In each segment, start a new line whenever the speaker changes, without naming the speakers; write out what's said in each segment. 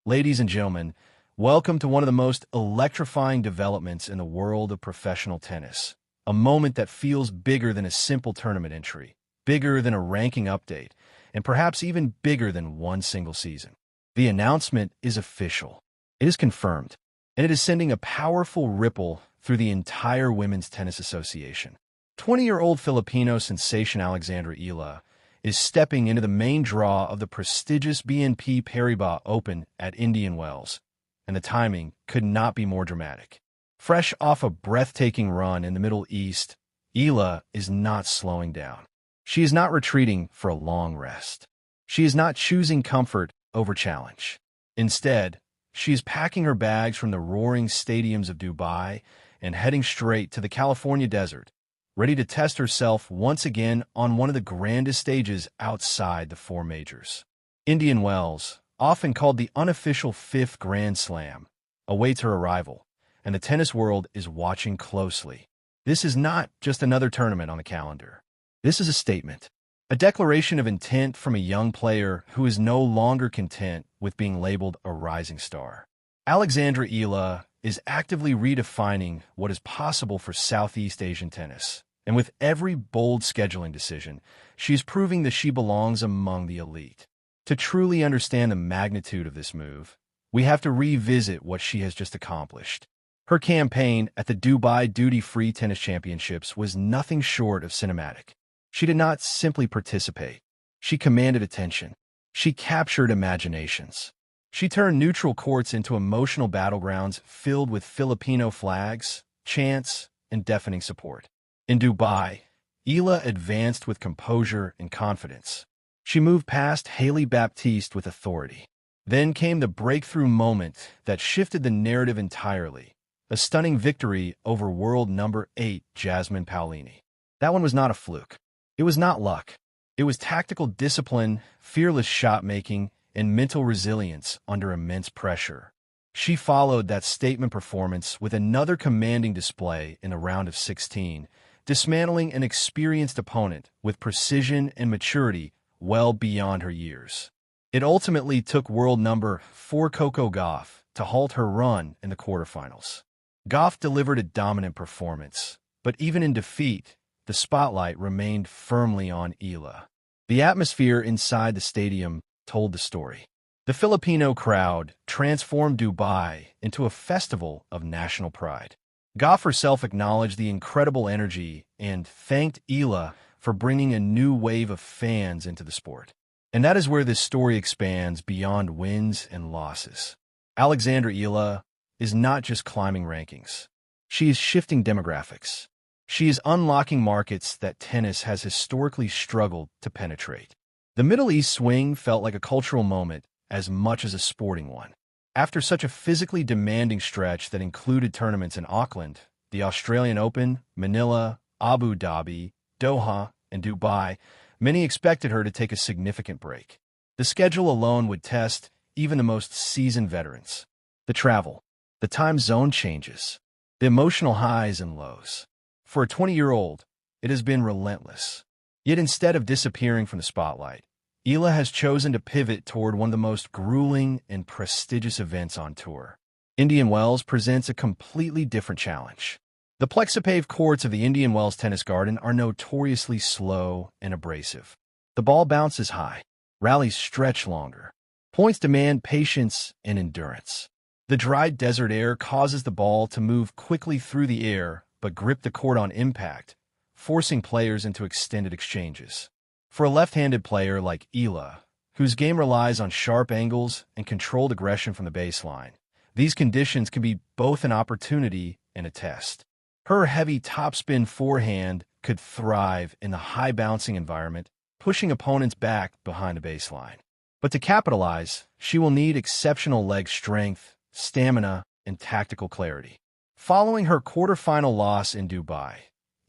Ladies and gentlemen, welcome to one of the most electrifying developments in the world of professional tennis. A moment that feels bigger than a simple tournament entry, bigger than a ranking update, and perhaps even bigger than one single season. The announcement is official. It is confirmed, and it is sending a powerful ripple through the entire Women's Tennis Association. 20-year-old Filipino sensation Alexandra Eala is stepping into the main draw of the prestigious BNP Paribas Open at Indian Wells, and the timing could not be more dramatic. Fresh off a breathtaking run in the Middle East, Eala is not slowing down. She is not retreating for a long rest. She is not choosing comfort over challenge. Instead, she is packing her bags from the roaring stadiums of Dubai and heading straight to the California desert, ready to test herself once again on one of the grandest stages outside the four majors. Indian Wells, often called the unofficial fifth Grand Slam, awaits her arrival, and the tennis world is watching closely. This is not just another tournament on the calendar. This is a statement, a declaration of intent from a young player who is no longer content with being labeled a rising star. Alexandra Eala is actively redefining what is possible for Southeast Asian tennis. And with every bold scheduling decision, she's proving that she belongs among the elite. To truly understand the magnitude of this move, we have to revisit what she has just accomplished. Her campaign at the Dubai Duty-Free Tennis Championships was nothing short of cinematic. She did not simply participate. She commanded attention. She captured imaginations. She turned neutral courts into emotional battlegrounds filled with Filipino flags, chants, and deafening support. In Dubai, Eala advanced with composure and confidence. She moved past Hailey Baptiste with authority. Then came the breakthrough moment that shifted the narrative entirely, a stunning victory over world number 8 Jasmine Paolini. That one was not a fluke. It was not luck. It was tactical discipline, fearless shot-making, and mental resilience under immense pressure. She followed that statement performance with another commanding display in the round of 16, dismantling an experienced opponent with precision and maturity well beyond her years. It ultimately took world number 4 Coco Gauff to halt her run in the quarterfinals. Gauff delivered a dominant performance, but even in defeat, the spotlight remained firmly on Eala. The atmosphere inside the stadium told the story. The Filipino crowd transformed Dubai into a festival of national pride. Gauff herself acknowledged the incredible energy and thanked Eala for bringing a new wave of fans into the sport. And that is where this story expands beyond wins and losses. Alexandra Eala is not just climbing rankings. She is shifting demographics. She is unlocking markets that tennis has historically struggled to penetrate. The Middle East swing felt like a cultural moment as much as a sporting one. After such a physically demanding stretch that included tournaments in Auckland, the Australian Open, Manila, Abu Dhabi, Doha, and Dubai, many expected her to take a significant break. The schedule alone would test even the most seasoned veterans. The travel, the time zone changes, the emotional highs and lows. For a 20-year-old, it has been relentless. Yet instead of disappearing from the spotlight, Eala has chosen to pivot toward one of the most grueling and prestigious events on tour. Indian Wells presents a completely different challenge. The plexipave courts of the Indian Wells Tennis Garden are notoriously slow and abrasive. The ball bounces high, rallies stretch longer. Points demand patience and endurance. The dry desert air causes the ball to move quickly through the air but grip the court on impact, forcing players into extended exchanges. For a left-handed player like Eala, whose game relies on sharp angles and controlled aggression from the baseline, these conditions can be both an opportunity and a test. Her heavy topspin forehand could thrive in the high-bouncing environment, pushing opponents back behind the baseline. But to capitalize, she will need exceptional leg strength, stamina, and tactical clarity. Following her quarterfinal loss in Dubai,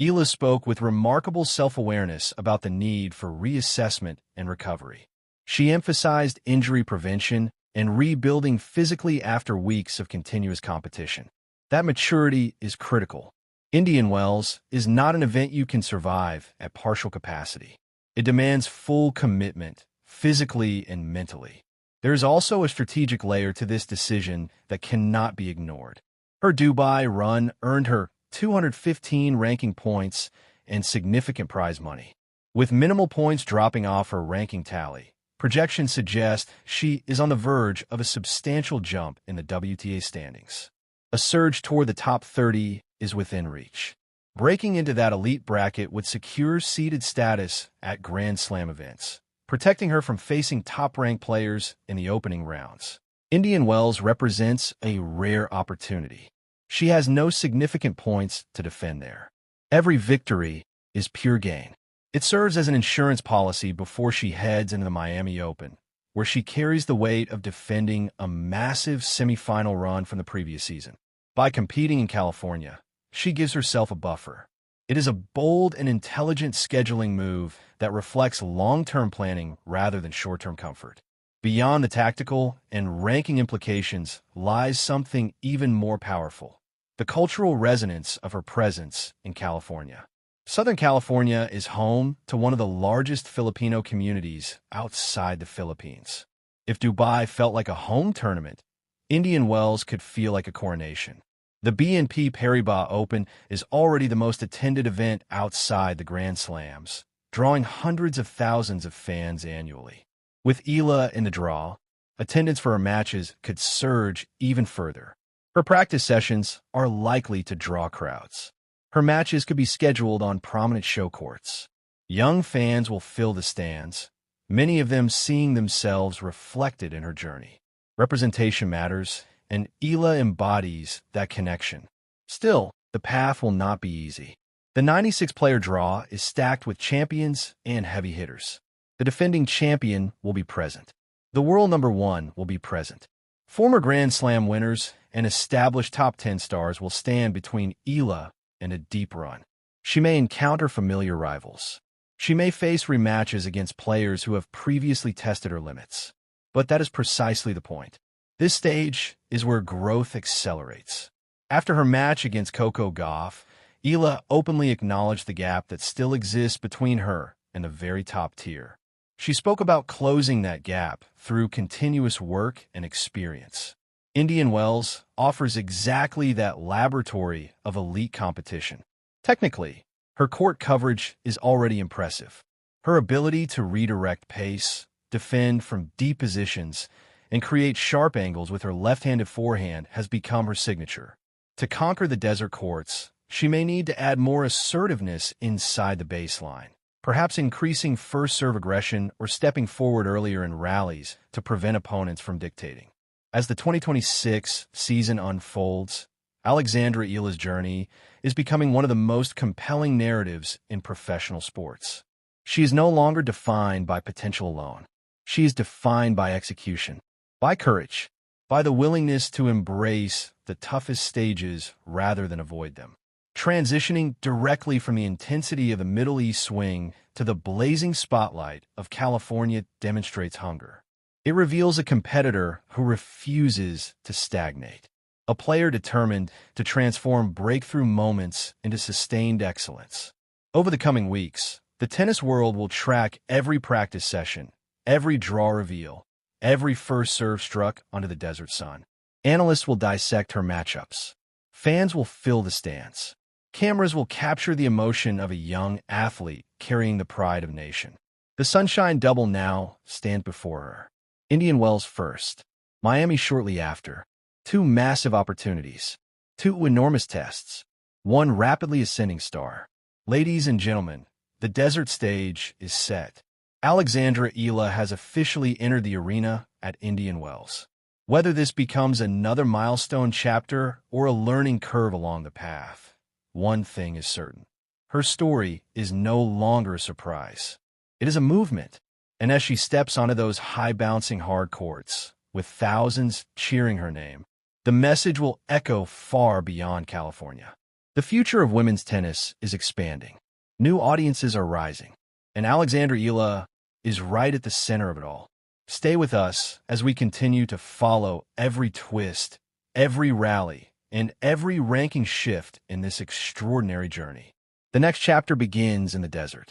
Eala spoke with remarkable self-awareness about the need for reassessment and recovery. She emphasized injury prevention and rebuilding physically after weeks of continuous competition. That maturity is critical. Indian Wells is not an event you can survive at partial capacity. It demands full commitment, physically and mentally. There is also a strategic layer to this decision that cannot be ignored. Her Dubai run earned her 215 ranking points and significant prize money. With minimal points dropping off her ranking tally, projections suggest she is on the verge of a substantial jump in the WTA standings. A surge toward the top 30 is within reach. Breaking into that elite bracket would secure seeded status at Grand Slam events, protecting her from facing top-ranked players in the opening rounds. Indian Wells represents a rare opportunity. She has no significant points to defend there. Every victory is pure gain. It serves as an insurance policy before she heads into the Miami Open, where she carries the weight of defending a massive semifinal run from the previous season. By competing in California, she gives herself a buffer. It is a bold and intelligent scheduling move that reflects long-term planning rather than short-term comfort. Beyond the tactical and ranking implications lies something even more powerful: the cultural resonance of her presence in California. Southern California is home to one of the largest Filipino communities outside the Philippines. If Dubai felt like a home tournament, Indian Wells could feel like a coronation. The BNP Paribas Open is already the most attended event outside the Grand Slams, drawing hundreds of thousands of fans annually. With Eala in the draw, attendance for her matches could surge even further. Her practice sessions are likely to draw crowds. Her matches could be scheduled on prominent show courts. Young fans will fill the stands, many of them seeing themselves reflected in her journey. Representation matters, and Eala embodies that connection. Still, the path will not be easy. The 96-player draw is stacked with champions and heavy hitters. The defending champion will be present. The world number one will be present. Former Grand Slam winners and established top 10 stars will stand between Eala and a deep run. She may encounter familiar rivals. She may face rematches against players who have previously tested her limits. But that is precisely the point. This stage is where growth accelerates. After her match against Coco Gauff, Eala openly acknowledged the gap that still exists between her and the very top tier. She spoke about closing that gap through continuous work and experience. Indian Wells offers exactly that laboratory of elite competition. Technically, her court coverage is already impressive. Her ability to redirect pace, defend from deep positions, and create sharp angles with her left-handed forehand has become her signature. To conquer the desert courts, she may need to add more assertiveness inside the baseline, perhaps increasing first-serve aggression or stepping forward earlier in rallies to prevent opponents from dictating. As the 2026 season unfolds, Alexandra Eala's journey is becoming one of the most compelling narratives in professional sports. She is no longer defined by potential alone. She is defined by execution, by courage, by the willingness to embrace the toughest stages rather than avoid them. Transitioning directly from the intensity of the Middle East swing to the blazing spotlight of California demonstrates hunger. It reveals a competitor who refuses to stagnate, a player determined to transform breakthrough moments into sustained excellence. Over the coming weeks, the tennis world will track every practice session, every draw reveal, every first serve struck under the desert sun. Analysts will dissect her matchups. Fans will fill the stands. Cameras will capture the emotion of a young athlete carrying the pride of a nation. The Sunshine Double now stands before her. Indian Wells first, Miami shortly after. Two massive opportunities, two enormous tests, one rapidly ascending star. Ladies and gentlemen, the desert stage is set. Alexandra Eala has officially entered the arena at Indian Wells. Whether this becomes another milestone chapter or a learning curve along the path, one thing is certain. Her story is no longer a surprise. It is a movement. And as she steps onto those high-bouncing hard courts, with thousands cheering her name, the message will echo far beyond California. The future of women's tennis is expanding. New audiences are rising. And Alexandra Eala is right at the center of it all. Stay with us as we continue to follow every twist, every rally, and every ranking shift in this extraordinary journey. The next chapter begins in the desert.